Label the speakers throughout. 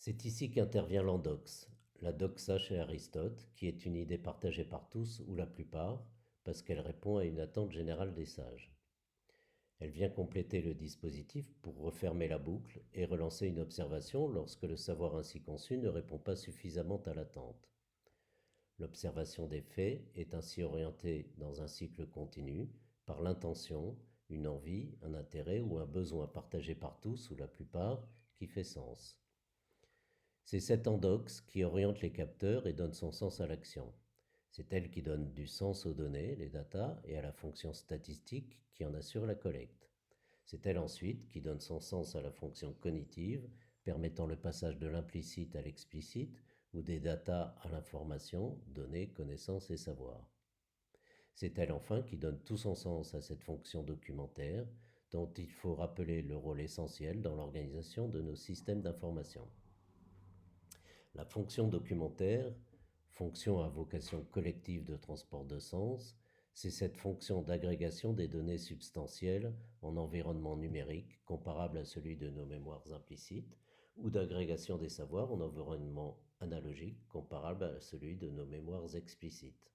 Speaker 1: C'est ici qu'intervient l'endoxe, la doxa chez Aristote, qui est une idée partagée par tous ou la plupart, parce qu'elle répond à une attente générale des sages. Elle vient compléter le dispositif pour refermer la boucle et relancer une observation lorsque le savoir ainsi conçu ne répond pas suffisamment à l'attente. L'observation des faits est ainsi orientée dans un cycle continu par l'intention, une envie, un intérêt ou un besoin partagé par tous ou la plupart qui fait sens. C'est cette endoxe qui oriente les capteurs et donne son sens à l'action. C'est elle qui donne du sens aux données, les data, et à la fonction statistique qui en assure la collecte. C'est elle ensuite qui donne son sens à la fonction cognitive, permettant le passage de l'implicite à l'explicite ou des data à l'information, données, connaissances et savoir. C'est elle enfin qui donne tout son sens à cette fonction documentaire dont il faut rappeler le rôle essentiel dans l'organisation de nos systèmes d'information. La fonction documentaire, fonction à vocation collective de transport de sens, c'est cette fonction d'agrégation des données substantielles en environnement numérique comparable à celui de nos mémoires implicites ou d'agrégation des savoirs en environnement analogique comparable à celui de nos mémoires explicites.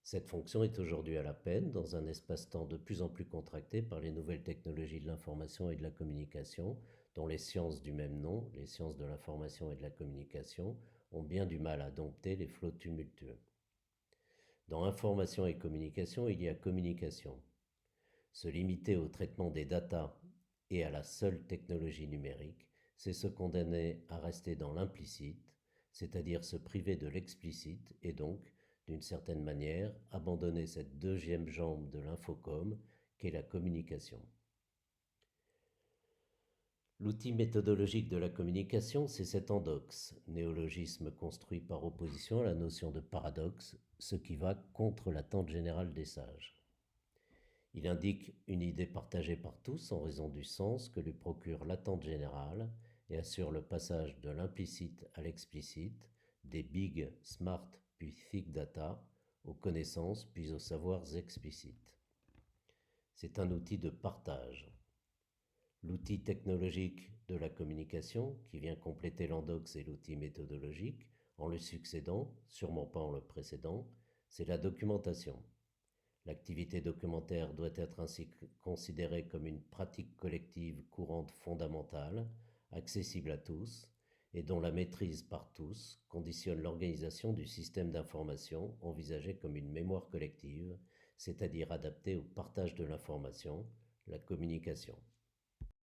Speaker 1: Cette fonction est aujourd'hui à la peine dans un espace-temps de plus en plus contracté par les nouvelles technologies de l'information et de la communication, dont les sciences du même nom, les sciences de l'information et de la communication, ont bien du mal à dompter les flots tumultueux. Dans information et communication, il y a communication. Se limiter au traitement des datas et à la seule technologie numérique, c'est se condamner à rester dans l'implicite, c'est-à-dire se priver de l'explicite et donc, d'une certaine manière, abandonner cette deuxième jambe de l'infocom qu'est la communication. L'outil méthodologique de la communication, c'est cet endoxe, néologisme construit par opposition à la notion de paradoxe, ce qui va contre l'attente générale des sages. Il indique une idée partagée par tous en raison du sens que lui procure l'attente générale et assure le passage de l'implicite à l'explicite, des big, smart puis thick data, aux connaissances puis aux savoirs explicites. C'est un outil de partage. L'outil technologique de la communication, qui vient compléter l'endoxe et l'outil méthodologique, en le succédant, sûrement pas en le précédant, c'est la documentation. L'activité documentaire doit être ainsi considérée comme une pratique collective courante fondamentale, accessible à tous, et dont la maîtrise par tous conditionne l'organisation du système d'information envisagé comme une mémoire collective, c'est-à-dire adaptée au partage de l'information, la communication.